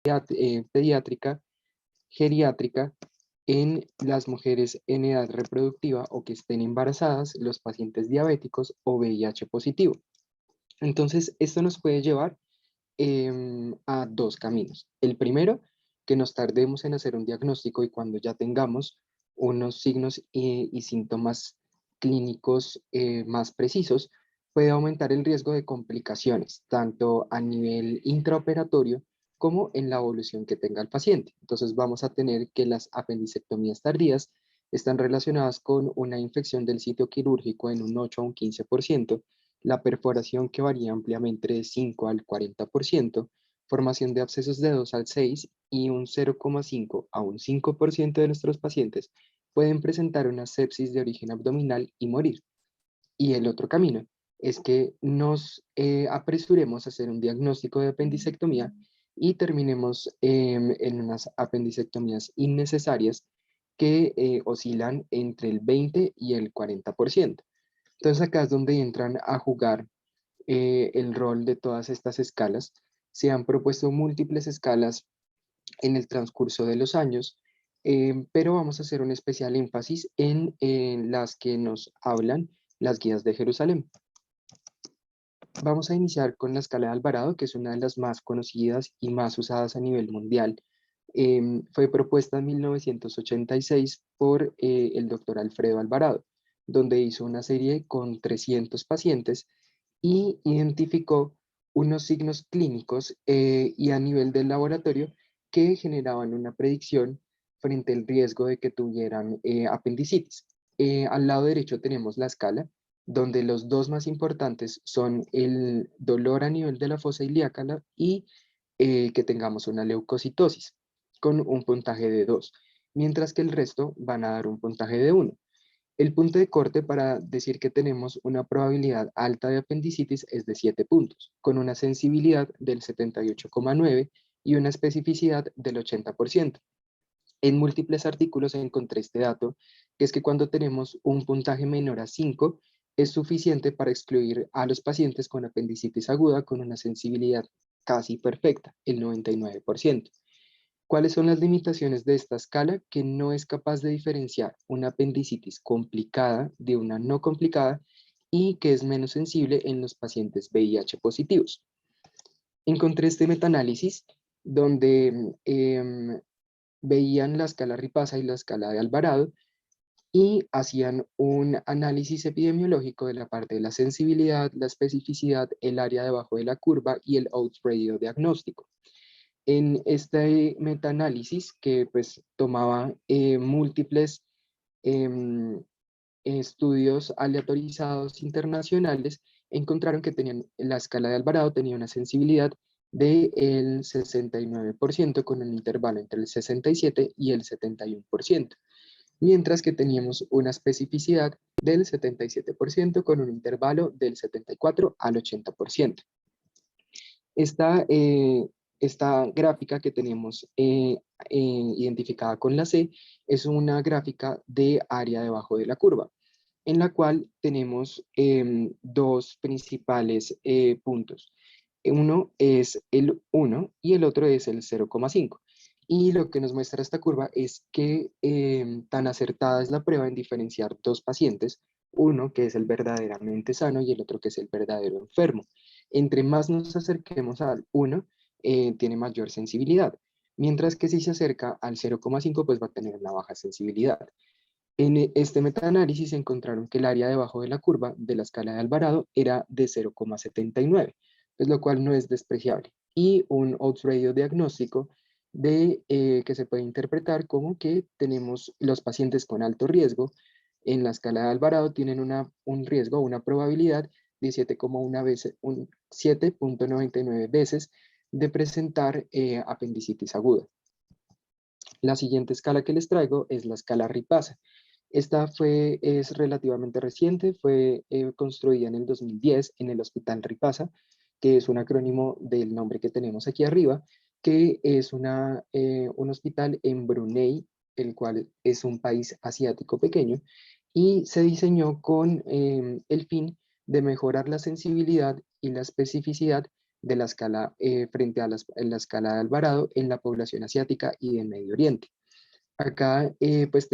pediátrica, geriátrica, en las mujeres en edad reproductiva o que estén embarazadas, los pacientes diabéticos o VIH positivo. Entonces, esto nos puede llevar a dos caminos. El primero, que nos tardemos en hacer un diagnóstico y cuando ya tengamos unos signos y síntomas clínicos más precisos, puede aumentar el riesgo de complicaciones, tanto a nivel intraoperatorio como en la evolución que tenga el paciente. Entonces vamos a tener que las apendicectomías tardías están relacionadas con una infección del sitio quirúrgico en un 8 a un 15%, la perforación que varía ampliamente de 5 al 40%, formación de abscesos de 2 al 6 y un 0,5 a un 5% de nuestros pacientes pueden presentar una sepsis de origen abdominal y morir. Y el otro camino es que nos apresuremos a hacer un diagnóstico de apendicectomía y terminemos en unas apendicectomías innecesarias que oscilan entre el 20 y el 40%. Entonces acá es donde entran a jugar el rol de todas estas escalas. Se han propuesto múltiples escalas en el transcurso de los años, pero vamos a hacer un especial énfasis en las que nos hablan las guías de Jerusalén. Vamos a iniciar con la escala de Alvarado, que es una de las más conocidas y más usadas a nivel mundial. Fue propuesta en 1986 por el doctor Alfredo Alvarado, donde hizo una serie con 300 pacientes y identificó unos signos clínicos y a nivel del laboratorio que generaban una predicción frente al riesgo de que tuvieran apendicitis. Al lado derecho tenemos la escala, donde los dos más importantes son el dolor a nivel de la fosa ilíaca y que tengamos una leucocitosis con un puntaje de 2, mientras que el resto van a dar un puntaje de 1. El punto de corte para decir que tenemos una probabilidad alta de apendicitis es de 7 puntos, con una sensibilidad del 78,9 y una especificidad del 80%. En múltiples artículos encontré este dato, que es que cuando tenemos un puntaje menor a 5, es suficiente para excluir a los pacientes con apendicitis aguda con una sensibilidad casi perfecta, el 99%. ¿Cuáles son las limitaciones de esta escala? Que no es capaz de diferenciar una apendicitis complicada de una no complicada y que es menos sensible en los pacientes VIH positivos. Encontré este metaanálisis donde veían la escala Ripasa y la escala de Alvarado y hacían un análisis epidemiológico de la parte de la sensibilidad, la especificidad, el área debajo de la curva y el odds ratio diagnóstico. En este metaanálisis que pues tomaba múltiples em, estudios aleatorizados internacionales, encontraron que tenían, la escala de Alvarado tenía una sensibilidad del 69% con un intervalo entre el 67 y el 71%, mientras que teníamos una especificidad del 77% con un intervalo del 74 al 80%. Esta, esta gráfica que tenemos identificada con la C es una gráfica de área debajo de la curva, en la cual tenemos dos principales puntos. Uno es el 1 y el otro es el 0,5. Y lo que nos muestra esta curva es que tan acertada es la prueba en diferenciar dos pacientes, uno que es el verdaderamente sano y el otro que es el verdadero enfermo. Entre más nos acerquemos al 1, tiene mayor sensibilidad, mientras que si se acerca al 0,5, pues va a tener una baja sensibilidad. En este metaanálisis encontraron que el área debajo de la curva de la escala de Alvarado era de 0,79, pues lo cual no es despreciable. Y un odds ratio diagnóstico que se puede interpretar como que tenemos los pacientes con alto riesgo en la escala de Alvarado tienen un riesgo, una probabilidad de 7,1 veces, 7,99 veces de presentar apendicitis aguda. La siguiente escala que les traigo es la escala Ripasa. Esta es relativamente reciente, fue construida en el 2010 en el Hospital Ripasa, que es un acrónimo del nombre que tenemos aquí arriba, que es un hospital en Brunei, el cual es un país asiático pequeño, y se diseñó con el fin de mejorar la sensibilidad y la especificidad de la escala frente a la escala de Alvarado en la población asiática y de Medio Oriente. Acá pues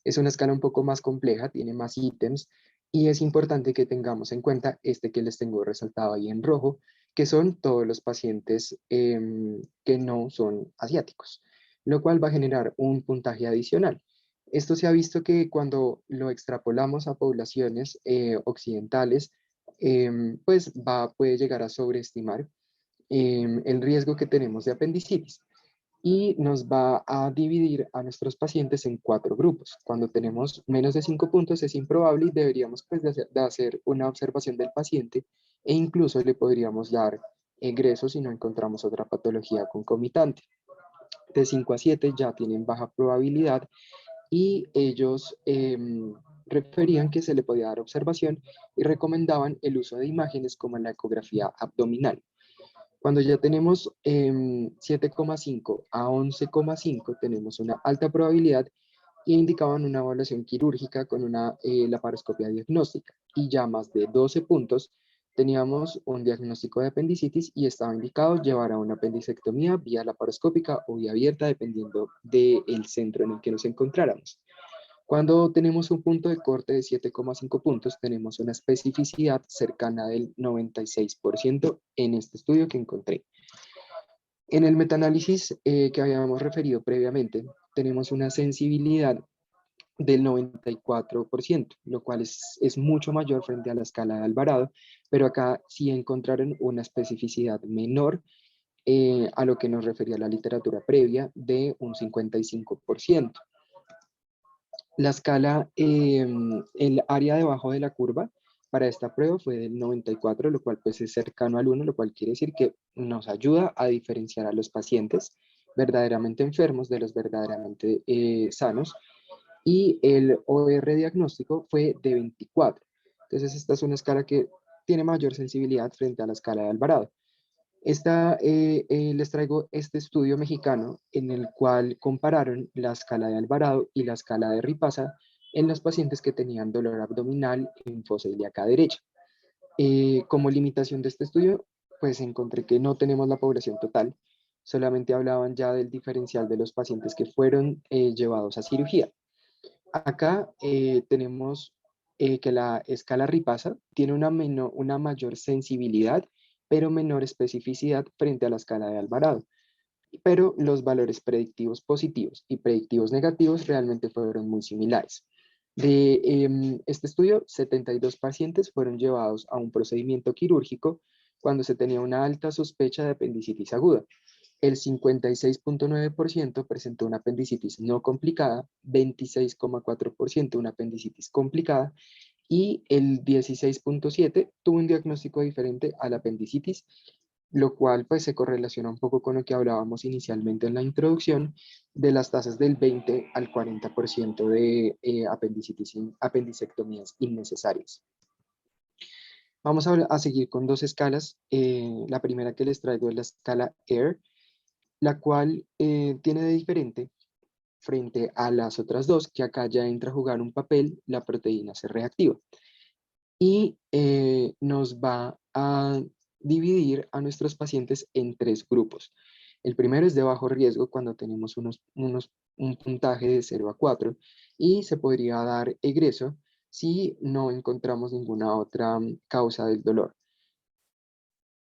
es una escala un poco más compleja, tiene más ítems y es importante que tengamos en cuenta este que les tengo resaltado ahí en rojo, que son todos los pacientes que no son asiáticos, lo cual va a generar un puntaje adicional. Esto se ha visto que cuando lo extrapolamos a poblaciones occidentales, pues puede llegar a sobreestimar el riesgo que tenemos de apendicitis y nos va a dividir a nuestros pacientes en 4 grupos. Cuando tenemos menos de 5 puntos es improbable y deberíamos pues, de hacer una observación del paciente e incluso le podríamos dar egreso si no encontramos otra patología concomitante. De 5 a 7 ya tienen baja probabilidad y ellos referían que se le podía dar observación y recomendaban el uso de imágenes como la ecografía abdominal. Cuando ya tenemos 7,5 a 11,5 tenemos una alta probabilidad y indicaban una evaluación quirúrgica con una laparoscopia diagnóstica. Y ya más de 12 puntos teníamos un diagnóstico de apendicitis y estaba indicado llevar a una apendicectomía vía laparoscópica o vía abierta dependiendo del centro en el que nos encontráramos. Cuando tenemos un punto de corte de 7,5 puntos, tenemos una especificidad cercana del 96% en este estudio que encontré. En el metaanálisis que habíamos referido previamente, tenemos una sensibilidad del 94%, lo cual es mucho mayor frente a la escala de Alvarado, pero acá sí encontraron una especificidad menor a lo que nos refería la literatura previa de un 55%. La escala, el área debajo de la curva para esta prueba fue del 94, lo cual pues es cercano al 1, lo cual quiere decir que nos ayuda a diferenciar a los pacientes verdaderamente enfermos de los verdaderamente sanos. Y el OR diagnóstico fue de 24. Entonces esta es una escala que tiene mayor sensibilidad frente a la escala de Alvarado. Les traigo este estudio mexicano en el cual compararon la escala de Alvarado y la escala de Ripasa en los pacientes que tenían dolor abdominal en fosa ilíaca derecha. Como limitación de este estudio, pues encontré que no tenemos la población total, solamente hablaban ya del diferencial de los pacientes que fueron llevados a cirugía. Acá tenemos que la escala Ripasa tiene una mayor sensibilidad, pero menor especificidad frente a la escala de Alvarado. Pero los valores predictivos positivos y predictivos negativos realmente fueron muy similares. De este estudio, 72 pacientes fueron llevados a un procedimiento quirúrgico cuando se tenía una alta sospecha de apendicitis aguda. El 56,9% presentó una apendicitis no complicada, 26,4% una apendicitis complicada y el 16,7% tuvo un diagnóstico diferente a la apendicitis, lo cual pues se correlaciona un poco con lo que hablábamos inicialmente en la introducción de las tasas del 20 al 40% de apendicectomías innecesarias. Vamos a seguir con 2 escalas. La primera que les traigo es la escala AIR, la cual tiene de diferente frente a las otras 2, que acá ya entra a jugar un papel la proteína C reactiva. Y nos va a dividir a nuestros pacientes en 3 grupos. El primero es de bajo riesgo cuando tenemos un puntaje de 0 a 4 y se podría dar egreso si no encontramos ninguna otra causa del dolor.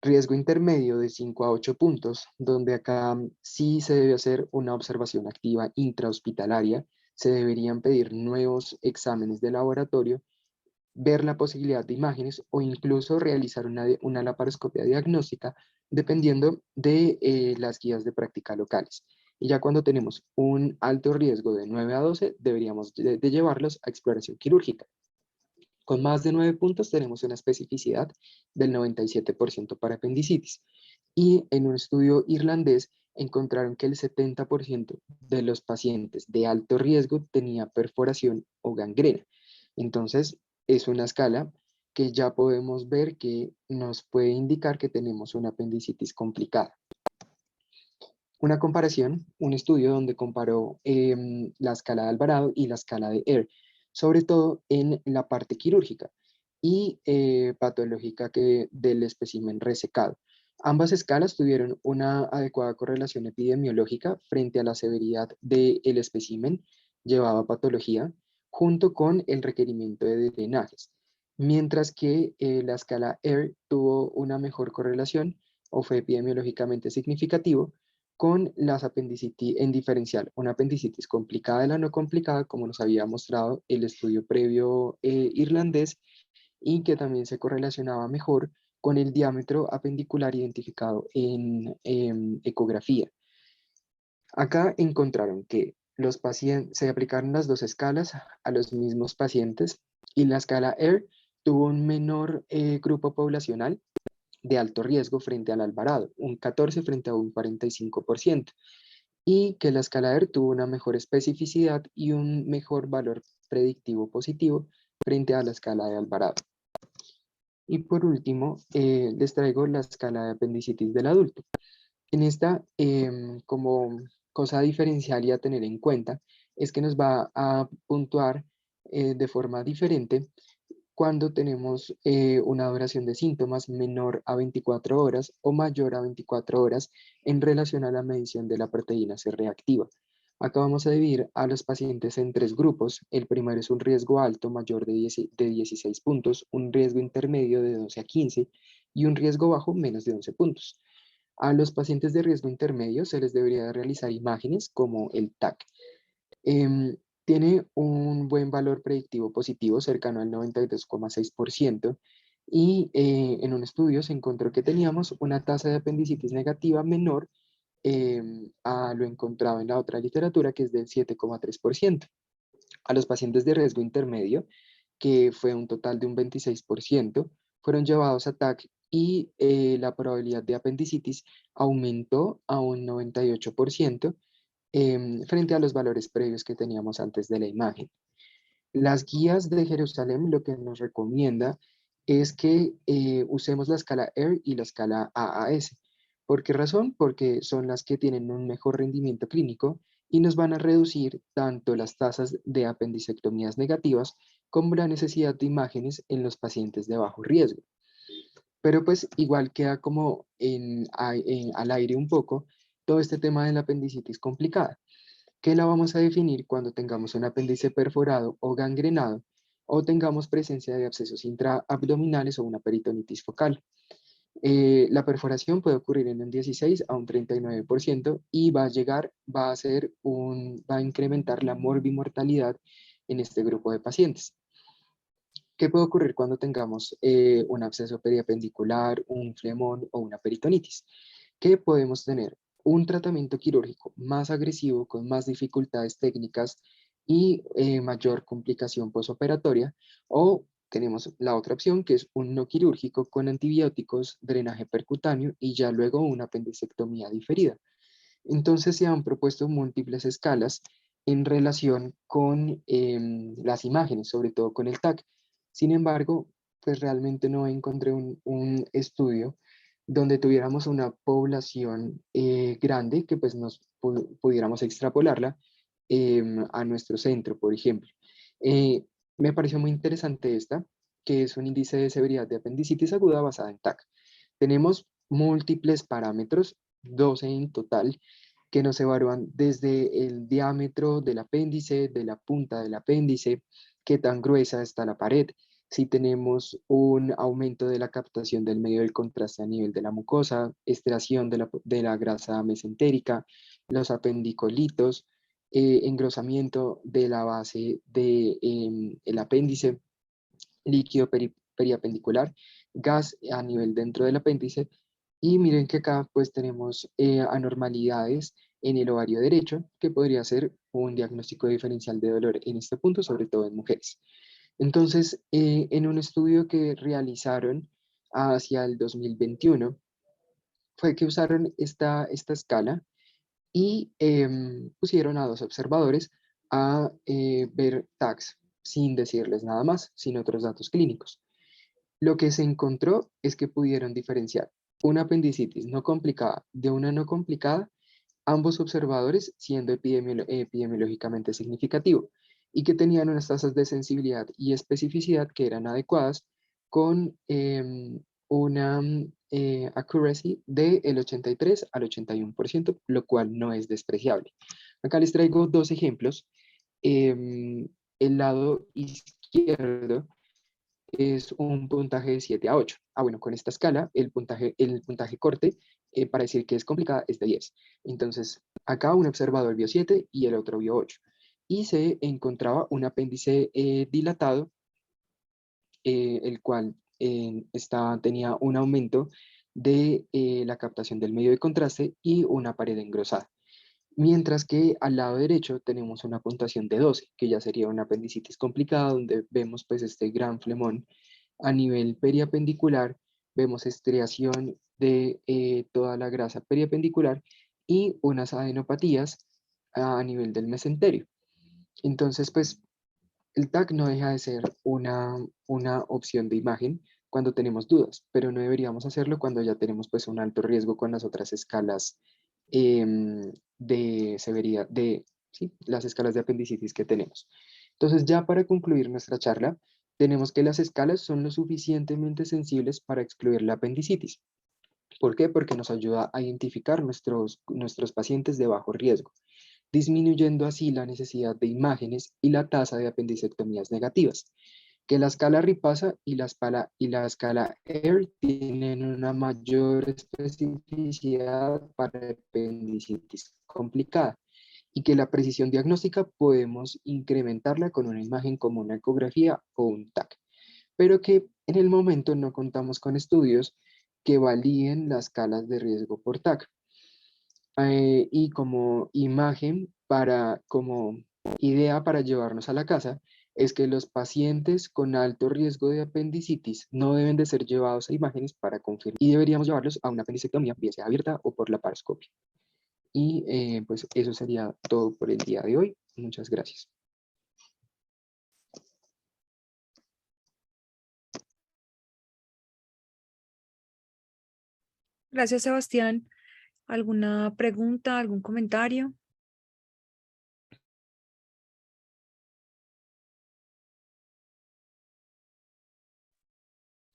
Riesgo intermedio de 5 a 8 puntos, donde acá sí se debe hacer una observación activa intrahospitalaria, se deberían pedir nuevos exámenes de laboratorio, ver la posibilidad de imágenes o incluso realizar una laparoscopia diagnóstica dependiendo de las guías de práctica locales. Y ya cuando tenemos un alto riesgo de 9 a 12, deberíamos de llevarlos a exploración quirúrgica. Con más de 9 puntos tenemos una especificidad del 97% para apendicitis. Y en un estudio irlandés encontraron que el 70% de los pacientes de alto riesgo tenía perforación o gangrena. Entonces, es una escala que ya podemos ver que nos puede indicar que tenemos una apendicitis complicada. Una comparación, un estudio donde comparó la escala de Alvarado y la escala de Air, sobre todo en la parte quirúrgica y patológica del espécimen resecado. Ambas escalas tuvieron una adecuada correlación epidemiológica frente a la severidad del espécimen llevado a patología, junto con el requerimiento de drenajes, mientras que la escala EAR tuvo una mejor correlación o fue epidemiológicamente significativo con las apendicitis en diferencial, una apendicitis complicada de la no complicada, como nos había mostrado el estudio previo irlandés, y que también se correlacionaba mejor con el diámetro apendicular identificado en ecografía. Acá encontraron que los pacientes se aplicaron las dos escalas a los mismos pacientes y la escala EAR tuvo un menor grupo poblacional de alto riesgo frente al Alvarado, un 14 frente a un 45%, y que la escala EAR tuvo una mejor especificidad y un mejor valor predictivo positivo frente a la escala de Alvarado. Y por último, les traigo la escala de apendicitis del adulto. En esta, como cosa diferencial y a tener en cuenta, es que nos va a puntuar de forma diferente cuando tenemos una duración de síntomas menor a 24 horas o mayor a 24 horas en relación a la medición de la proteína C reactiva. Acá vamos a dividir a los pacientes en tres grupos. El primero es un riesgo alto mayor de 16 puntos, un riesgo intermedio de 12 a 15 y un riesgo bajo menos de 11 puntos. A los pacientes de riesgo intermedio se les debería realizar imágenes como el TAC. Tiene un buen valor predictivo positivo cercano al 92,6% y en un estudio se encontró que teníamos una tasa de apendicitis negativa menor a lo encontrado en la otra literatura, que es del 7,3%. A los pacientes de riesgo intermedio, que fue un total de un 26%, fueron llevados a TAC y la probabilidad de apendicitis aumentó a un 98% frente a los valores previos que teníamos antes de la imagen. Las guías de Jerusalén lo que nos recomienda es que usemos la escala EAR y la escala AAS. ¿Por qué razón? Porque son las que tienen un mejor rendimiento clínico y nos van a reducir tanto las tasas de apendicectomías negativas como la necesidad de imágenes en los pacientes de bajo riesgo. Pero pues igual queda como al aire un poco todo este tema de la apendicitis complicada, que la vamos a definir cuando tengamos un apéndice perforado o gangrenado o tengamos presencia de abscesos intraabdominales o una peritonitis focal. La perforación puede ocurrir en un 16 a un 39% y va a incrementar la morbimortalidad en este grupo de pacientes. ¿Qué puede ocurrir cuando tengamos un absceso periapendicular, un flemón o una peritonitis? Que podemos tener un tratamiento quirúrgico más agresivo, con más dificultades técnicas y mayor complicación posoperatoria, o tenemos la otra opción, que es un no quirúrgico con antibióticos, drenaje percutáneo y ya luego una apendicectomía diferida. Entonces se han propuesto múltiples escalas en relación con las imágenes, sobre todo con el TAC. Sin embargo, pues realmente no encontré un estudio donde tuviéramos una población grande que pues nos pudiéramos extrapolarla a nuestro centro, por ejemplo. Eh, Me pareció muy interesante esta, que es un índice de severidad de apendicitis aguda basada en TAC. Tenemos múltiples parámetros, 12 en total, que nos evalúan desde el diámetro del apéndice, de la punta del apéndice, qué tan gruesa está la pared, si tenemos un aumento de la captación del medio del contraste a nivel de la mucosa, extracción de la grasa mesentérica, los apendicolitos, engrosamiento de la base del apéndice, líquido periapendicular, gas a nivel dentro del apéndice. Y miren que acá pues tenemos anormalidades en el ovario derecho, que podría ser un diagnóstico diferencial de dolor en este punto, sobre todo en mujeres. Entonces, en un estudio que realizaron hacia el 2021, fue que usaron esta escala y pusieron a dos observadores a ver tags sin decirles nada más, sin otros datos clínicos. Lo que se encontró es que pudieron diferenciar una apendicitis no complicada de una no complicada, ambos observadores siendo epidemiológicamente significativo y que tenían unas tasas de sensibilidad y especificidad que eran adecuadas con una accuracy del 83 al 81%, lo cual no es despreciable. Acá les traigo dos ejemplos. El lado izquierdo es un puntaje de 7 a 8. Bueno, con esta escala, el puntaje corte para decir que es complicada es de 10. Entonces, acá un observador vio 7 y el otro vio 8. Y se encontraba un apéndice dilatado, el cual tenía un aumento de la captación del medio de contraste y una pared engrosada. Mientras que al lado derecho tenemos una puntuación de 12, que ya sería una apendicitis complicada, donde vemos pues este gran flemón a nivel periapendicular, vemos estriación de toda la grasa periapendicular y unas adenopatías a nivel del mesenterio. Entonces, pues el TAC no deja de ser una opción de imagen cuando tenemos dudas, pero no deberíamos hacerlo cuando ya tenemos pues un alto riesgo con las otras escalas de severidad, ¿sí? Las escalas de apendicitis que tenemos. Entonces, ya para concluir nuestra charla, tenemos que las escalas son lo suficientemente sensibles para excluir la apendicitis. ¿Por qué? Porque nos ayuda a identificar nuestros pacientes de bajo riesgo, disminuyendo así la necesidad de imágenes y la tasa de apendicectomías negativas. Que la escala Ripasa y la escala AIR tienen una mayor especificidad para apendicitis complicada y que la precisión diagnóstica podemos incrementarla con una imagen como una ecografía o un TAC, pero que en el momento no contamos con estudios que validen las escalas de riesgo por TAC. Y como imagen como idea para llevarnos a la casa, es que los pacientes con alto riesgo de apendicitis no deben de ser llevados a imágenes para confirmar y deberíamos llevarlos a una apendicectomía, bien sea abierta o por laparoscopia. Y pues eso sería todo por el día de hoy. Muchas gracias. Gracias, Sebastián. ¿Alguna pregunta, algún comentario?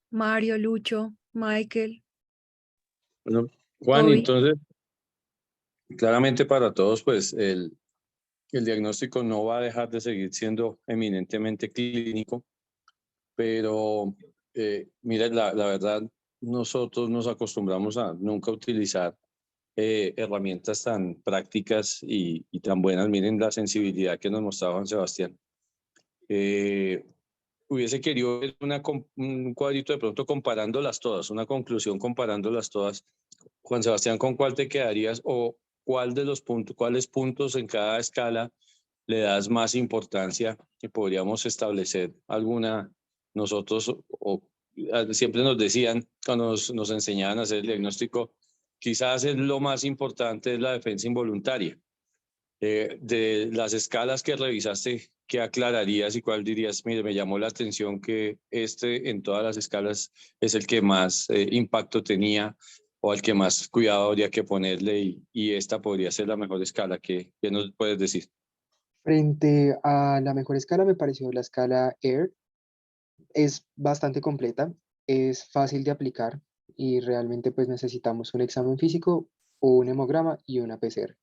Mario, Lucho, Michael, Bueno, Juan, Toby. entonces, claramente para todos, pues el diagnóstico no va a dejar de seguir siendo eminentemente clínico, pero mira, la verdad, nosotros nos acostumbramos a nunca utilizar herramientas tan prácticas y tan buenas. Miren la sensibilidad que nos mostraba Juan Sebastián. Hubiese querido ver un cuadrito de pronto comparándolas todas, una conclusión comparándolas todas. Juan Sebastián, ¿con cuál te quedarías o cuál de los puntos, cuáles puntos en cada escala le das más importancia que podríamos establecer alguna nosotros siempre nos decían cuando nos enseñaban a hacer el diagnóstico, quizás es lo más importante es la defensa involuntaria. De las escalas que revisaste, ¿qué aclararías y cuál dirías? Mire, me llamó la atención que en todas las escalas es el que más impacto tenía o al que más cuidado habría que ponerle y esta podría ser la mejor escala. ¿Qué nos puedes decir? Frente a la mejor escala, me pareció la escala AIR. Es bastante completa, es fácil de aplicar y realmente pues necesitamos un examen físico, un hemograma y una PCR.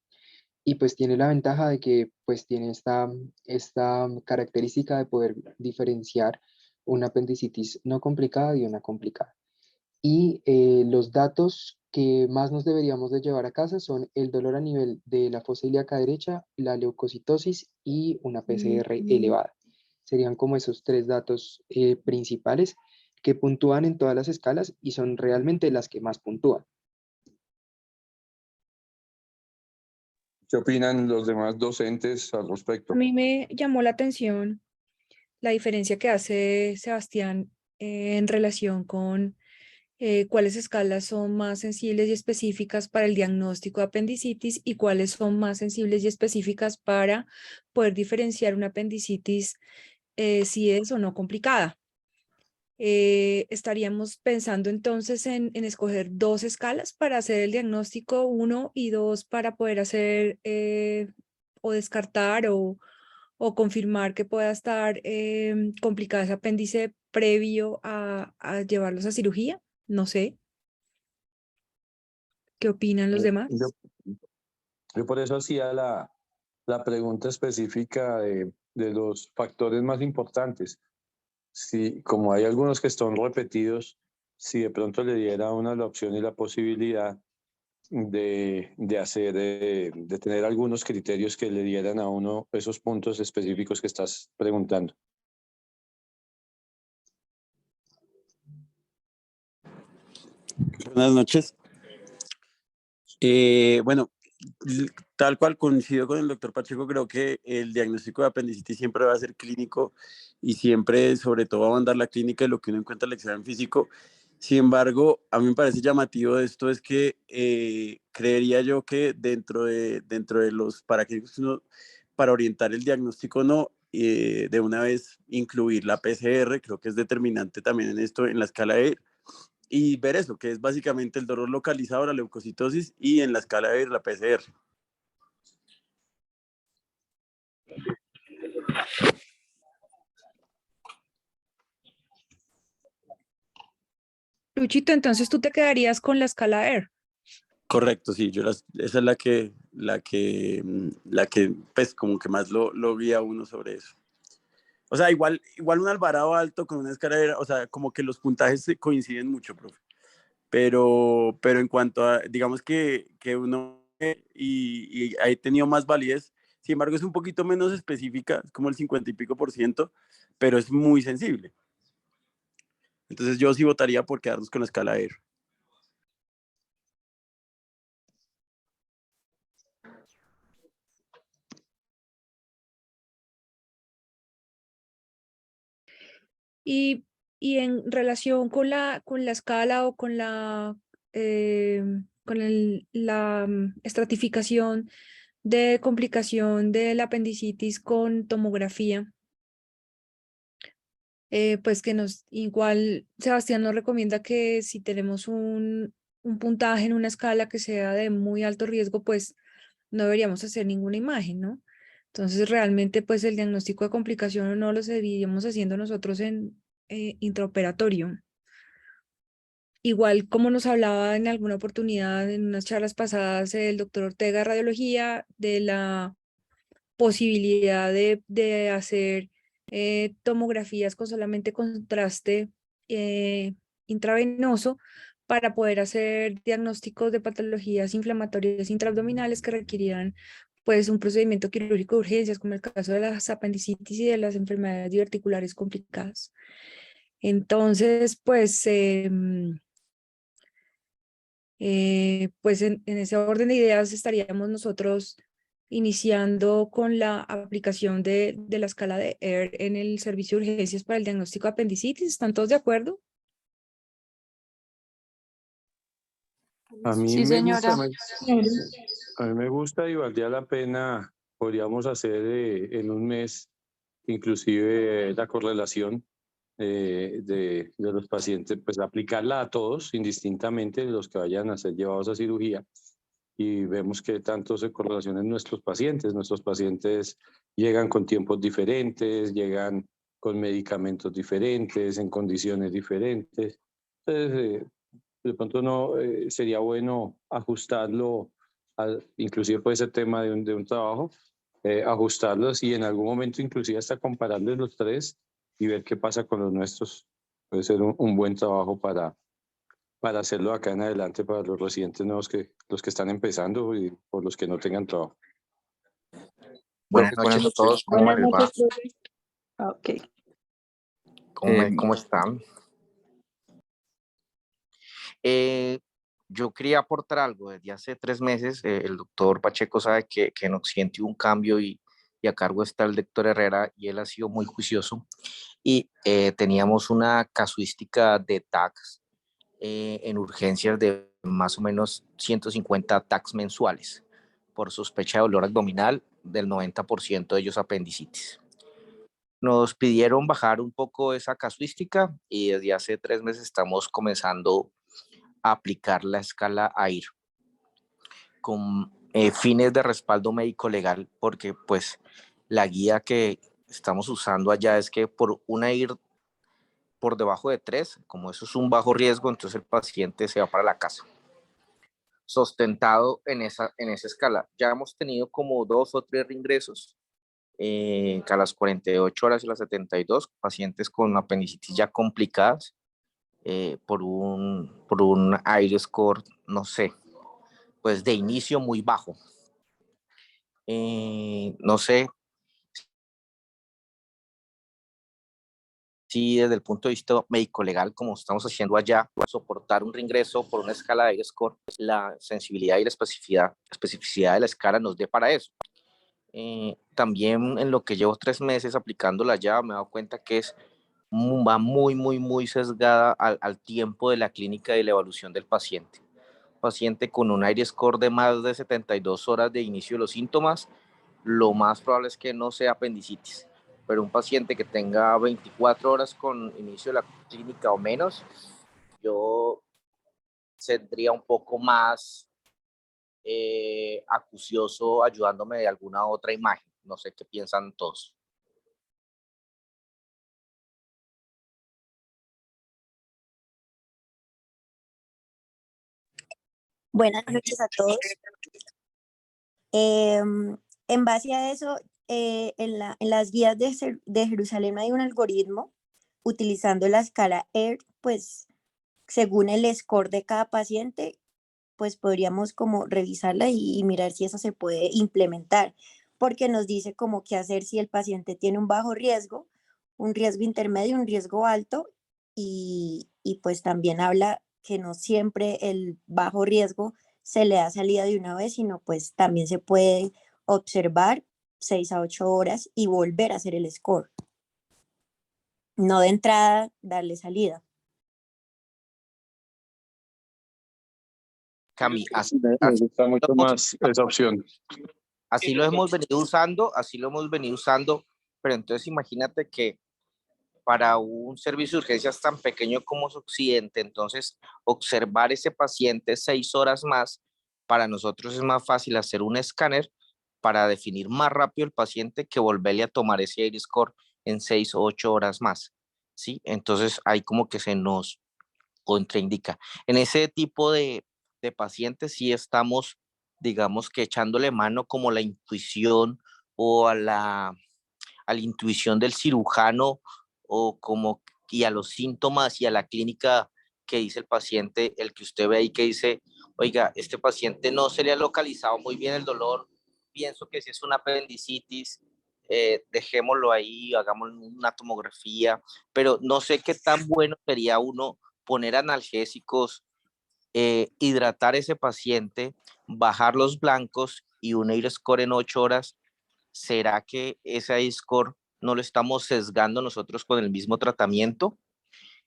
Y pues tiene la ventaja de que pues tiene esta característica de poder diferenciar una apendicitis no complicada de una complicada. Y los datos que más nos deberíamos de llevar a casa son el dolor a nivel de la fosa ilíaca derecha, la leucocitosis y una PCR elevada. Serían como esos tres datos principales que puntúan en todas las escalas y son realmente las que más puntúan. ¿Qué opinan los demás docentes al respecto? A mí me llamó la atención la diferencia que hace Sebastián en relación con cuáles escalas son más sensibles y específicas para el diagnóstico de apendicitis y cuáles son más sensibles y específicas para poder diferenciar una apendicitis si es o no complicada. Estaríamos pensando entonces en escoger dos escalas para hacer el diagnóstico, 1 y 2 para poder hacer o descartar o confirmar que pueda estar complicada ese apéndice previo a llevarlos a cirugía. No sé. ¿Qué opinan los demás? Yo por eso hacía la pregunta específica de los factores más importantes. Si, como hay algunos que están repetidos, si de pronto le diera a uno la opción y la posibilidad de tener algunos criterios que le dieran a uno esos puntos específicos que estás preguntando. Buenas noches. Bueno, tal cual coincido con el doctor Pacheco, creo que el diagnóstico de apendicitis siempre va a ser clínico y siempre, sobre todo, va a mandar la clínica de lo que uno encuentra en el examen físico. Sin embargo, a mí me parece llamativo de esto es que creería yo que dentro de los para orientar el diagnóstico no, de una vez incluir la PCR, creo que es determinante también en esto, en la escala de y ver eso, que es básicamente el dolor localizado, la leucocitosis y en la escala de la PCR. Luchito, entonces tú te quedarías con la escala ER. Correcto, sí, esa es la que pues como que más lo guía uno sobre eso. O sea, igual un Alvarado alto con una escala de, o sea, como que los puntajes se coinciden mucho, profe. Pero en cuanto a, digamos que uno y ha tenido más validez, sin embargo es un poquito menos específica, es como el 50 y pico %, pero es muy sensible. Entonces yo sí votaría por quedarnos con la escala ER. Y, y en relación con la escala o con la estratificación de complicación del apendicitis con tomografía, pues que igual Sebastián nos recomienda que si tenemos un puntaje en una escala que sea de muy alto riesgo, pues no deberíamos hacer ninguna imagen, ¿no? Entonces realmente pues el diagnóstico de complicación no lo seguiríamos haciendo nosotros en intraoperatorio. Igual como nos hablaba en alguna oportunidad en unas charlas pasadas el doctor Ortega de radiología de la posibilidad de hacer tomografías con solamente contraste intravenoso para poder hacer diagnósticos de patologías inflamatorias intraabdominales que requerían pues un procedimiento quirúrgico de urgencias, como el caso de las apendicitis y de las enfermedades diverticulares complicadas. Entonces, pues en ese orden de ideas estaríamos nosotros iniciando con la aplicación de la escala de ER en el servicio de urgencias para el diagnóstico de apendicitis. ¿Están todos de acuerdo? A mí Sí, me señora. a mí me gusta y valdría la pena, podríamos hacer en un mes inclusive la correlación de los pacientes, pues aplicarla a todos indistintamente, los que vayan a ser llevados a cirugía, y vemos que tanto se correlacionan nuestros pacientes. Nuestros pacientes llegan con tiempos diferentes, llegan con medicamentos diferentes, en condiciones diferentes. Entonces, de pronto no sería bueno ajustarlo, inclusive puede ser tema de un trabajo, ajustarlos y en algún momento inclusive hasta compararlos los tres y ver qué pasa con los nuestros. Puede ser un buen trabajo para hacerlo acá en adelante para los residentes nuevos, los que están empezando y por los que no tengan trabajo. Buenas noches a todos, ¿cómo Buenas les va? noches, profe. Ok. ¿Cómo están? Yo quería aportar algo. Desde hace 3 meses, el doctor Pacheco sabe que en Occidente hubo un cambio y a cargo está el doctor Herrera y él ha sido muy juicioso. Y teníamos una casuística de TACs en urgencias de más o menos 150 TACs mensuales por sospecha de dolor abdominal, del 90% de ellos apendicitis. Nos pidieron bajar un poco esa casuística y desde hace 3 meses estamos comenzando a aplicar la escala AIR con fines de respaldo médico legal, porque pues la guía que estamos usando allá es que por una AIR por debajo de 3, como eso es un bajo riesgo, entonces el paciente se va para la casa. sustentado en esa escala. Ya hemos tenido como 2 o 3 reingresos a las 48 horas y las 72, pacientes con apendicitis ya complicadas por un aire score, no sé, pues de inicio muy bajo. No sé si desde el punto de vista médico-legal, como estamos haciendo allá, soportar un reingreso por una escala de aire score, la sensibilidad y la especificidad de la escala nos dé para eso. También en lo que llevo 3 meses aplicándola ya, me he dado cuenta que va muy sesgada al tiempo de la clínica y la evolución del paciente. Paciente con un aire score de más de 72 horas de inicio de los síntomas, lo más probable es que no sea apendicitis, pero un paciente que tenga 24 horas con inicio de la clínica o menos, yo tendría un poco más acucioso ayudándome de alguna otra imagen. No sé qué piensan todos. Buenas noches a todos. En base a eso, en las guías de Jerusalén hay un algoritmo utilizando la escala EAR, pues según el score de cada paciente, pues podríamos como revisarla y mirar si eso se puede implementar, porque nos dice como qué hacer si el paciente tiene un bajo riesgo, un riesgo intermedio, un riesgo alto, y pues también habla que no siempre el bajo riesgo se le da salida de una vez, sino pues también se puede observar 6 a 8 horas y volver a hacer el score. No de entrada darle salida. Cami, Me gusta mucho más esa opción. así lo hemos venido usando, pero entonces imagínate que para un servicio de urgencias tan pequeño como es Occidente, entonces observar ese paciente 6 horas más, para nosotros es más fácil hacer un escáner para definir más rápido el paciente que volverle a tomar ese aire score en 6 o 8 horas más, ¿sí? Entonces ahí como que se nos contraindica. En ese tipo de pacientes sí estamos, digamos que echándole mano como la intuición o a la intuición del cirujano o como y a los síntomas y a la clínica que dice el paciente, el que usted ve ahí que dice, oiga, este paciente no se le ha localizado muy bien el dolor, pienso que si es una apendicitis, dejémoslo ahí, hagamos una tomografía, pero no sé qué tan bueno sería uno poner analgésicos, hidratar ese paciente, bajar los blancos y un air score en 8 horas. ¿Será que ese score no lo estamos sesgando nosotros con el mismo tratamiento?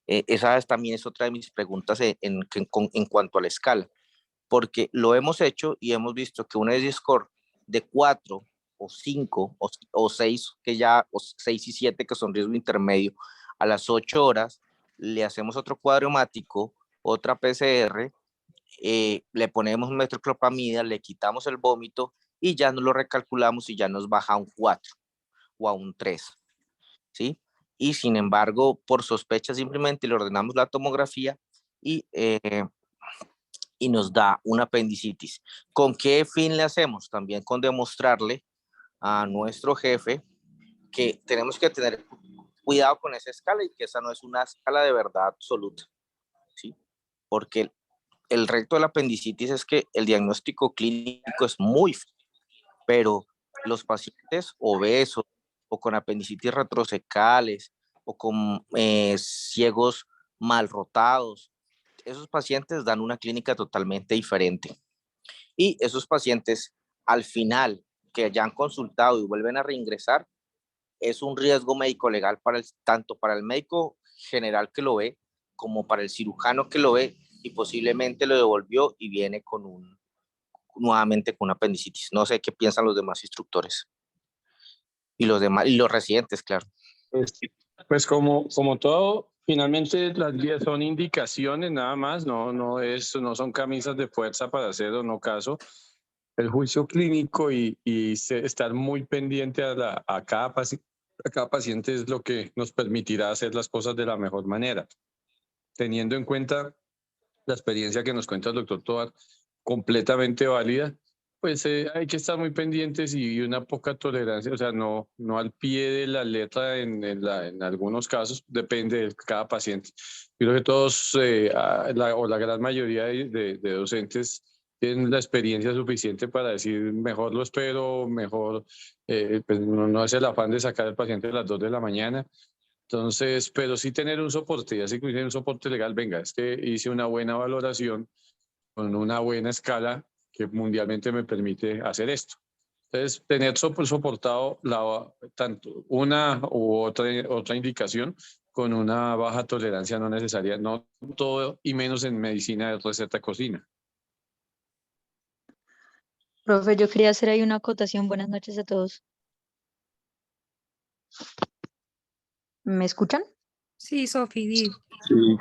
Esa también es otra de mis preguntas en cuanto a la escala, porque lo hemos hecho y hemos visto que un score de 4 o 5 o 6, o 6 y 7, que son riesgo intermedio, a las 8 horas le hacemos otro cuadriomático, otra PCR, le ponemos metoclopramida, le quitamos el vómito y ya nos lo recalculamos y ya nos baja a un 4 o a un 3, ¿sí? Y sin embargo, por sospecha simplemente le ordenamos la tomografía y nos da una apendicitis. ¿Con qué fin le hacemos? También con demostrarle a nuestro jefe que tenemos que tener cuidado con esa escala y que esa no es una escala de verdad absoluta, ¿sí? Porque el reto de la apendicitis es que el diagnóstico clínico es muy fácil, pero los pacientes obesos o con apendicitis retrosecales o con ciegos mal rotados, esos pacientes dan una clínica totalmente diferente. Y esos pacientes, al final, que ya han consultado y vuelven a reingresar, es un riesgo médico-legal tanto para el médico general que lo ve, como para el cirujano que lo ve, y posiblemente lo devolvió y viene nuevamente con una apendicitis. No sé qué piensan los demás instructores y los residentes, claro. Pues como todo, finalmente las guías son indicaciones nada más, no son camisas de fuerza para hacer o no caso. El juicio clínico y estar muy pendiente a cada paciente es lo que nos permitirá hacer las cosas de la mejor manera. Teniendo en cuenta la experiencia que nos cuenta el doctor Tovar, completamente válida, pues hay que estar muy pendientes y una poca tolerancia, o sea, no al pie de la letra en algunos casos, depende de cada paciente. Yo creo que todos, o la gran mayoría de docentes tienen la experiencia suficiente para decir, mejor lo espero, mejor, pues no es el afán de sacar al paciente a las 2 de la mañana. Entonces, pero sí tener un soporte, ya sé que un soporte legal, venga, es que hice una buena valoración con una buena escala que mundialmente me permite hacer esto. Entonces, tener soportado tanto una u otra indicación con una baja tolerancia no necesaria, no todo y menos en medicina de receta cocina. Profe, yo quería hacer ahí una acotación. Buenas noches a todos. ¿Me escuchan? Sí, Sofi, di. Sí.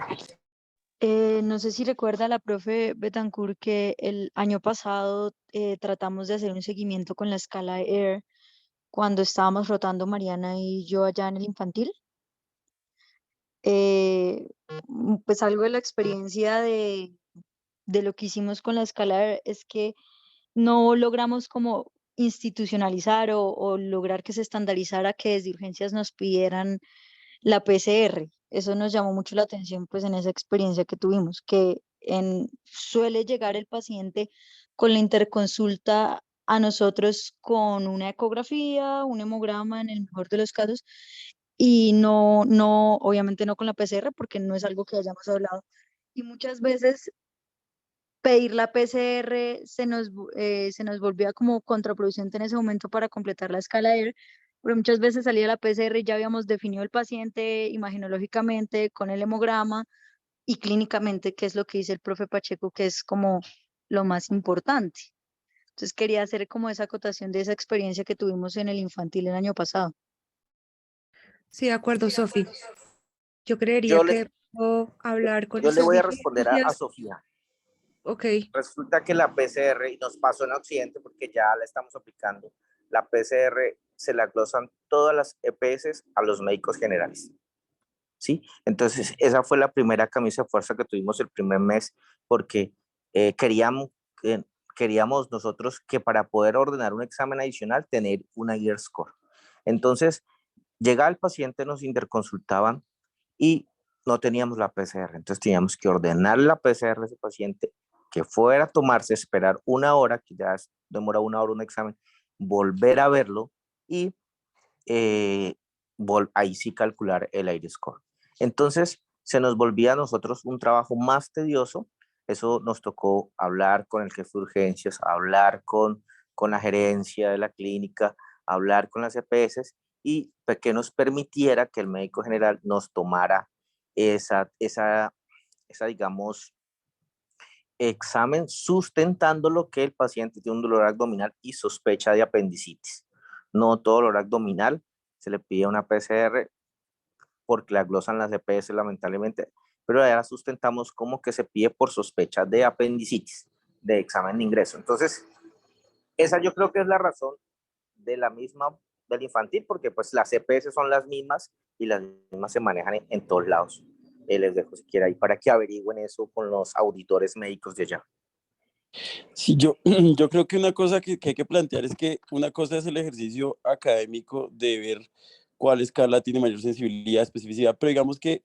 No sé si recuerda la profe Betancourt que el año pasado tratamos de hacer un seguimiento con la escala AIR cuando estábamos rotando Mariana y yo allá en el infantil. Pues algo de la experiencia de lo que hicimos con la escala AIR es que no logramos como institucionalizar o lograr que se estandarizara que desde urgencias nos pidieran la PCR. Eso nos llamó mucho la atención pues en esa experiencia que tuvimos, que suele llegar el paciente con la interconsulta a nosotros con una ecografía, un hemograma en el mejor de los casos, y obviamente no con la PCR porque no es algo que hayamos hablado. Y muchas veces pedir la PCR se nos volvía como contraproducente en ese momento para completar la escala AIR, porque muchas veces salía la PCR y ya habíamos definido el paciente imaginológicamente con el hemograma y clínicamente, que es lo que dice el profe Pacheco, que es como lo más importante. Entonces quería hacer como esa acotación de esa experiencia que tuvimos en el infantil el año pasado. Sí, de acuerdo, Sofi. Yo creería Yo le, que puedo hablar con yo le esas voy a responder a diferencias. Sofía. Ok, Resulta que la PCR, y nos pasó en Occidente porque ya la estamos aplicando, la PCR se la glosan todas las EPS a los médicos generales. ¿Sí? Entonces, esa fue la primera camisa de fuerza que tuvimos el primer mes, porque queríamos, queríamos nosotros que para poder ordenar un examen adicional, tener una year score. Entonces, llegaba el paciente, nos interconsultaban y no teníamos la PCR. Entonces, teníamos que ordenar la PCR a ese paciente, que fuera a tomarse, esperar una hora, que ya demora una hora un examen, volver a verlo y ahí sí calcular el IRIS score. Entonces, se nos volvía a nosotros un trabajo más tedioso. Eso nos tocó hablar con el jefe de urgencias, hablar con la gerencia de la clínica, hablar con las EPS y que nos permitiera que el médico general nos tomara esa digamos, examen sustentando lo que el paciente tiene un dolor abdominal y sospecha de apendicitis. No todo dolor abdominal se le pide una PCR porque la glosan las EPS lamentablemente, pero ya la sustentamos como que se pide por sospecha de apendicitis, de examen de ingreso. Entonces, esa yo creo que es la razón de la misma del infantil, porque pues las EPS son las mismas y las mismas se manejan en todos lados. Les dejo siquiera ahí para que averigüen eso con los auditores médicos de allá. Sí, yo creo que una cosa que hay que plantear es que una cosa es el ejercicio académico de ver cuál escala tiene mayor sensibilidad, especificidad, pero digamos que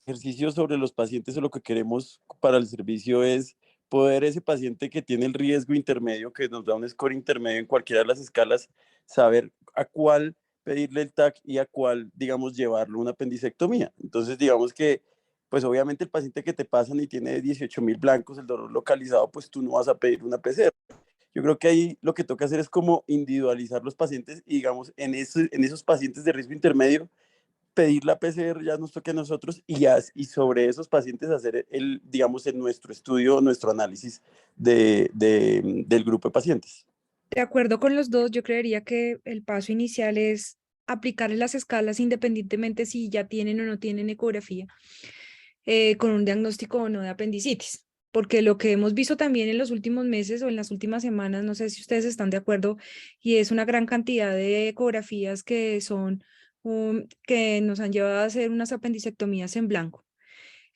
ejercicio sobre los pacientes o lo que queremos para el servicio es poder ese paciente que tiene el riesgo intermedio, que nos da un score intermedio en cualquiera de las escalas, saber a cuál pedirle el TAC y a cuál, digamos, llevarlo a una apendicectomía. Entonces, digamos que, pues obviamente el paciente que te pasan y tiene 18.000 blancos, el dolor localizado, pues tú no vas a pedir una PCR. Yo creo que ahí lo que toca hacer es como individualizar los pacientes y, digamos, en esos pacientes de riesgo intermedio, pedir la PCR ya nos toca a nosotros y sobre esos pacientes hacer digamos, en nuestro estudio, nuestro análisis del grupo de pacientes. de acuerdo con los dos, yo creería que el paso inicial es aplicarle las escalas independientemente si ya tienen o no tienen ecografía, con un diagnóstico o no de apendicitis. Porque lo que hemos visto también en los últimos meses o en las últimas semanas, no sé si ustedes están de acuerdo, y es una gran cantidad de ecografías que son, que nos han llevado a hacer unas apendicectomías en blanco.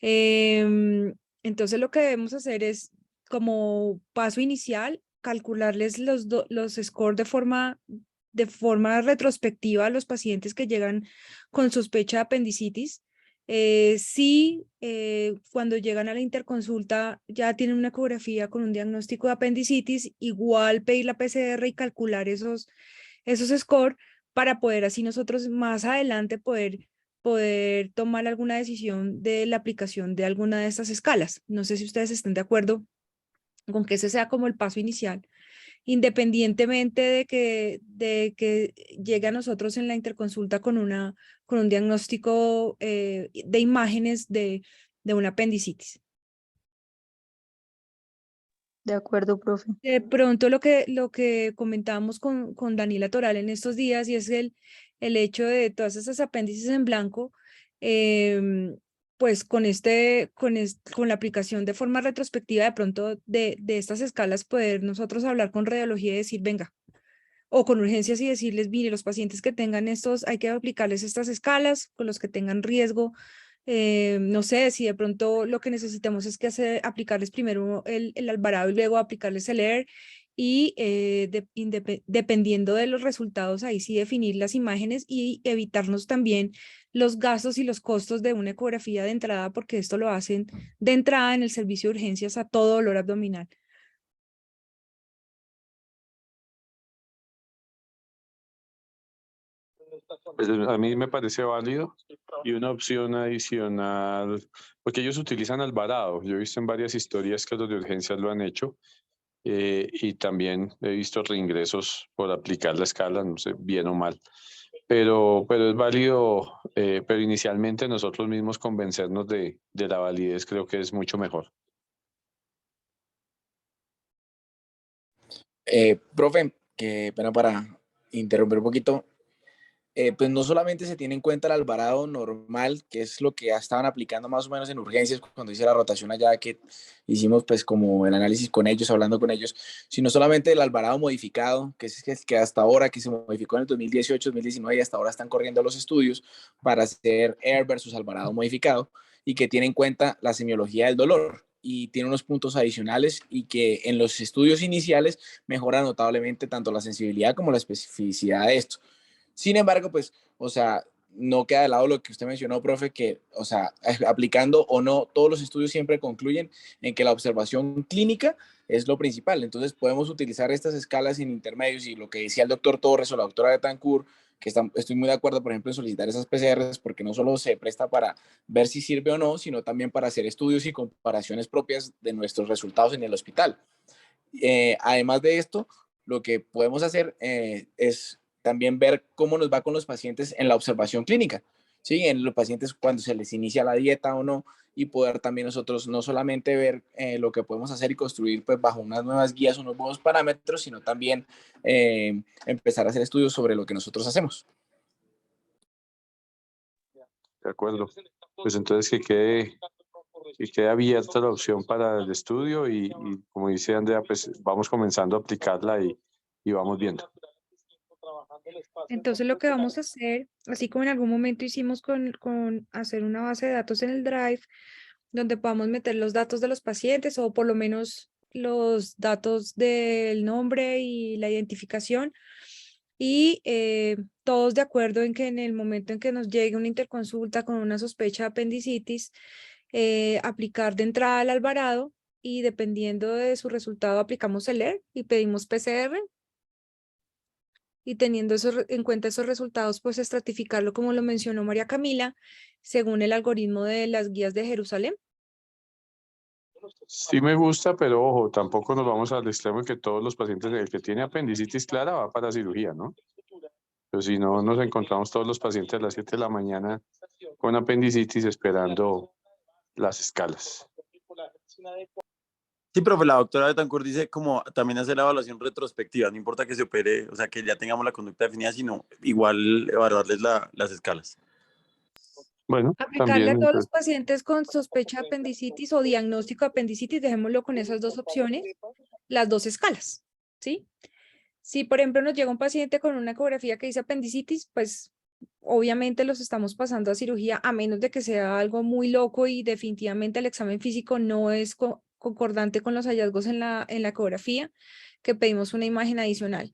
Entonces lo que debemos hacer es como paso inicial, calcularles los scores de forma retrospectiva a los pacientes que llegan con sospecha de apendicitis. Si cuando llegan a la interconsulta ya tienen una ecografía con un diagnóstico de apendicitis, igual pedir la PCR y calcular esos scores para poder así nosotros más adelante poder tomar alguna decisión de la aplicación de alguna de estas escalas. No sé si ustedes estén de acuerdo con que ese sea como el paso inicial, independientemente de que llegue a nosotros en la interconsulta con un diagnóstico de imágenes de una apendicitis. De acuerdo, profe. De pronto lo que comentábamos con Daniela Toral en estos días, y es el hecho de todas esas apéndices en blanco, pues con la aplicación de forma retrospectiva de pronto de estas escalas, poder nosotros hablar con radiología y decir, venga, o con urgencias y decirles, mire, los pacientes que tengan estos, hay que aplicarles estas escalas, con los que tengan riesgo. No sé si de pronto lo que necesitamos es que aplicarles primero el Alvarado y luego aplicarles el ER, y dependiendo de los resultados, ahí sí definir las imágenes y evitarnos también los gastos y los costos de una ecografía de entrada, porque esto lo hacen de entrada en el servicio de urgencias a todo dolor abdominal. Pues a mí me parece válido, y una opción adicional, porque ellos utilizan Alvarado. Yo he visto en varias historias que los de urgencias lo han hecho, y también he visto reingresos por aplicar la escala, no sé, bien o mal. Pero es válido, pero inicialmente nosotros mismos convencernos de la validez creo que es mucho mejor. Profe, que pena para interrumpir un poquito. Pues no solamente se tiene en cuenta el Alvarado normal, que es lo que ya estaban aplicando más o menos en urgencias cuando hice la rotación allá, que hicimos pues como el análisis con ellos, hablando con ellos, sino solamente el Alvarado modificado, que es el que hasta ahora, que se modificó en el 2018, 2019 y hasta ahora están corriendo los estudios para hacer Air versus Alvarado modificado, y que tiene en cuenta la semiología del dolor y tiene unos puntos adicionales, y que en los estudios iniciales mejora notablemente tanto la sensibilidad como la especificidad de esto. Sin embargo, pues, o sea, no queda de lado lo que usted mencionó, profe, que, o sea, aplicando o no, todos los estudios siempre concluyen en que la observación clínica es lo principal. Entonces, podemos utilizar estas escalas en intermedios, y lo que decía el doctor Torres o la doctora Betancourt, que estoy muy de acuerdo, por ejemplo, en solicitar esas PCRs, porque no solo se presta para ver si sirve o no, sino también para hacer estudios y comparaciones propias de nuestros resultados en el hospital. Además de esto, lo que podemos hacer es también ver cómo nos va con los pacientes en la observación clínica, ¿sí? En los pacientes cuando se les inicia la dieta o no, y poder también nosotros no solamente ver lo que podemos hacer y construir pues bajo unas nuevas guías, unos nuevos parámetros, sino también empezar a hacer estudios sobre lo que nosotros hacemos. De acuerdo. Pues entonces que quede abierta la opción para el estudio, y como dice Andrea, pues vamos comenzando a aplicarla y vamos viendo. Entonces lo que vamos a hacer, así como en algún momento hicimos con hacer una base de datos en el Drive, donde podamos meter los datos de los pacientes, o por lo menos los datos del nombre y la identificación, y todos de acuerdo en que en el momento en que nos llegue una interconsulta con una sospecha de apendicitis, aplicar de entrada el Alvarado, y dependiendo de su resultado aplicamos el ER y pedimos PCR, y teniendo en cuenta esos resultados, pues estratificarlo, como lo mencionó María Camila, según el algoritmo de las guías de Jerusalén. Sí me gusta, pero ojo, tampoco nos vamos al extremo de que todos los pacientes, el que tiene apendicitis clara va para cirugía, ¿no? Pero si no, nos encontramos todos los pacientes a las 7 de la mañana con apendicitis esperando las escalas. Sí, profe, la doctora Betancourt dice como también hacer la evaluación retrospectiva, no importa que se opere, o sea, que ya tengamos la conducta definida, sino igual evaluarles las escalas. Bueno, Aplicarle a también. todos los pacientes con sospecha de apendicitis o diagnóstico de apendicitis, dejémoslo con esas dos opciones, las dos escalas, ¿sí? Si, por ejemplo, nos llega un paciente con una ecografía que dice apendicitis, pues obviamente los estamos pasando a cirugía, a menos de que sea algo muy loco y definitivamente el examen físico no es concordante con los hallazgos en la ecografía, que pedimos una imagen adicional.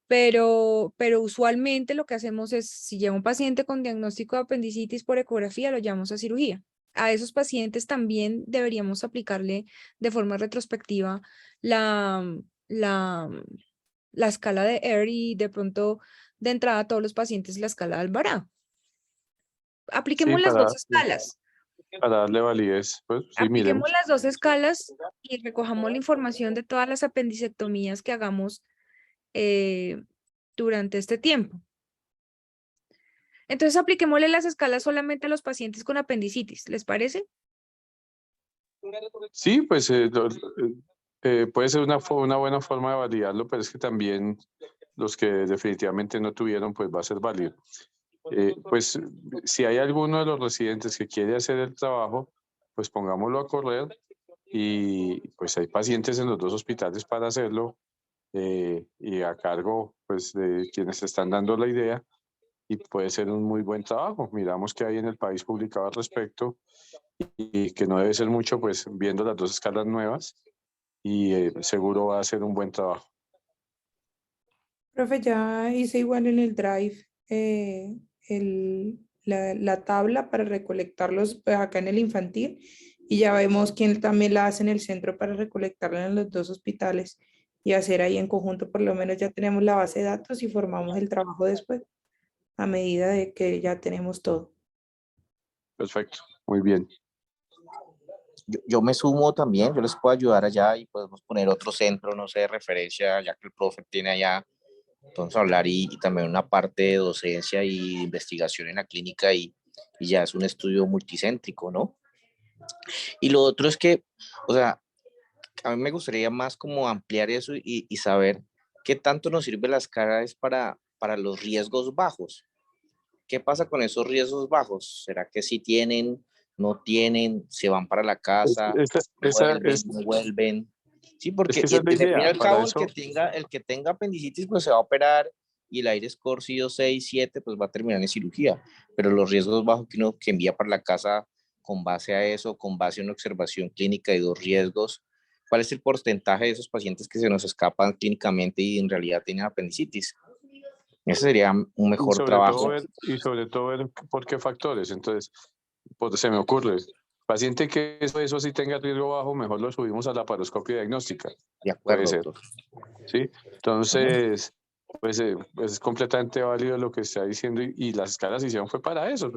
Pero usualmente lo que hacemos es, si llega un paciente con diagnóstico de apendicitis por ecografía, lo llevamos a cirugía. A esos pacientes también deberíamos aplicarle de forma retrospectiva la escala de Air y de pronto de entrada a todos los pacientes la escala de Alvarado. Apliquemos las dos escalas. Para darle validez, pues sí, Apliquemos miremos. las dos escalas y recojamos la información de todas las apendicectomías que hagamos durante este tiempo. Entonces, apliquémosle las escalas solamente a los pacientes con apendicitis, ¿les parece? Sí, pues puede ser una buena forma de validarlo, pero es que también los que definitivamente no tuvieron, pues va a ser válido. Pues si hay alguno de los residentes que quiere hacer el trabajo, pues pongámoslo a correr y pues hay pacientes en los dos hospitales para hacerlo y a cargo pues de quienes están dando la idea y puede ser un muy buen trabajo. Miramos que hay en el país publicado al respecto y que no debe ser mucho pues viendo las dos escalas nuevas y seguro va a ser un buen trabajo. Profe, ya hice igual en el Drive la tabla para recolectarlos pues, acá en el infantil y ya vemos quién también la hace en el centro para recolectarla en los dos hospitales y hacer ahí en conjunto, por lo menos ya tenemos la base de datos y formamos el trabajo después a medida de que ya tenemos todo. Perfecto, muy bien. Yo me sumo también, yo les puedo ayudar allá y podemos poner otro centro, no sé, de referencia, ya que el profe tiene allá. Entonces hablar y también una parte de docencia y investigación en la clínica y ya es un estudio multicéntrico, ¿no? Y lo otro es que, o sea, a mí me gustaría más como ampliar eso y saber qué tanto nos sirve las caras para los riesgos bajos. ¿Qué pasa con esos riesgos bajos? ¿Será que sí tienen, no tienen, se van para la casa, no vuelven? Sí, porque esa es la al fin y idea. al Para cabo eso, el que tenga apendicitis pues se va a operar y el aire score SIO 6, 7 pues va a terminar en cirugía, pero los riesgos bajos que uno que envía para la casa con base a eso, con base a una observación clínica de dos riesgos, ¿cuál es el porcentaje de esos pacientes que se nos escapan clínicamente y en realidad tienen apendicitis? Ese sería un mejor trabajo. sobre todo ver por qué factores. Entonces, pues, se me ocurre, paciente que eso sí tenga riesgo bajo, mejor lo subimos a la laparoscopia diagnóstica. De acuerdo, Puede ser. doctor. ¿Sí? Entonces, pues es completamente válido lo que está diciendo y las escalas se hicieron fue para eso.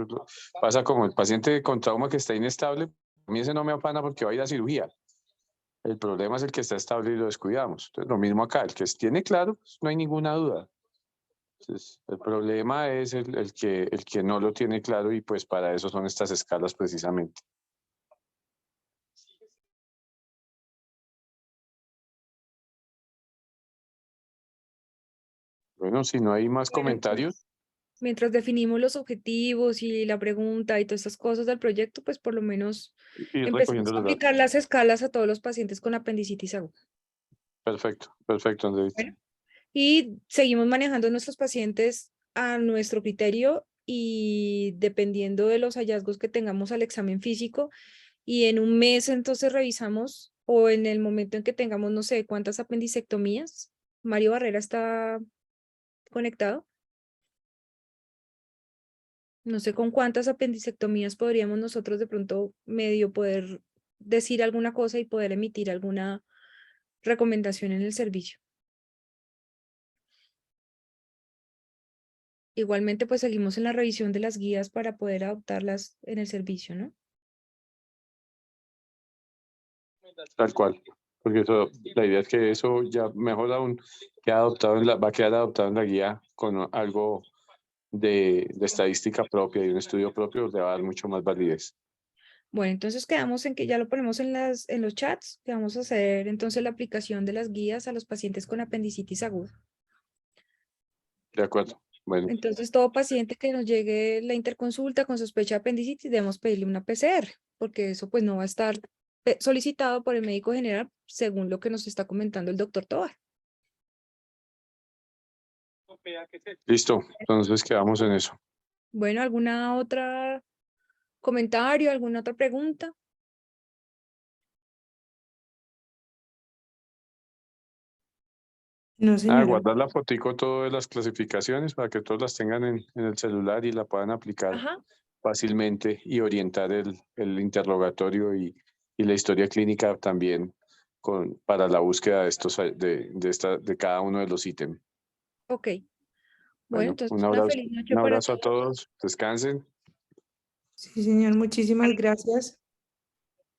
Pasa como el paciente con trauma que está inestable, a mí ese no me afana porque va a ir a cirugía. El problema es el que está estable y lo descuidamos. Entonces, lo mismo acá, el que tiene claro, pues, no hay ninguna duda. Entonces, el problema es el que no lo tiene claro y pues para eso son estas escalas precisamente. Bueno, si no hay más comentarios. Mientras definimos los objetivos y la pregunta y todas esas cosas del proyecto, pues por lo menos Ir empecemos recogiendo a los aplicar datos. las escalas a todos los pacientes con apendicitis aguda. Perfecto, Andrés. Bueno, y seguimos manejando nuestros pacientes a nuestro criterio y dependiendo de los hallazgos que tengamos al examen físico y en un mes entonces revisamos o en el momento en que tengamos no sé cuántas apendicectomías. Mario Barrera está conectado. No sé con cuántas apendicectomías podríamos nosotros de pronto medio poder decir alguna cosa y poder emitir alguna recomendación en el servicio. Igualmente, pues seguimos en la revisión de las guías para poder adoptarlas en el servicio, ¿no? Tal cual. Porque la idea es que eso ya mejor aún va a quedar adoptado en la guía con algo de estadística propia y un estudio propio, le va a dar mucho más validez. Bueno, entonces quedamos en que ya lo ponemos en los chats, que vamos a hacer entonces la aplicación de las guías a los pacientes con apendicitis aguda. De acuerdo. Bueno, Entonces, todo paciente que nos llegue la interconsulta con sospecha de apendicitis, debemos pedirle una PCR, porque eso pues no va a estar solicitado por el médico general, según lo que nos está comentando el doctor Tovar. listo. Entonces quedamos en eso. Bueno, ¿alguna otra comentario, alguna otra pregunta? No, señora. Guardar la fotico todo de las clasificaciones para que todos las tengan en el celular y la puedan aplicar Ajá. fácilmente y orientar el interrogatorio y la historia clínica también para la búsqueda de estos de cada uno de los ítems. Ok. Bueno, Bueno, entonces un una abrazo, feliz noche un para abrazo a todos. todos, descansen. Sí, señor, muchísimas gracias.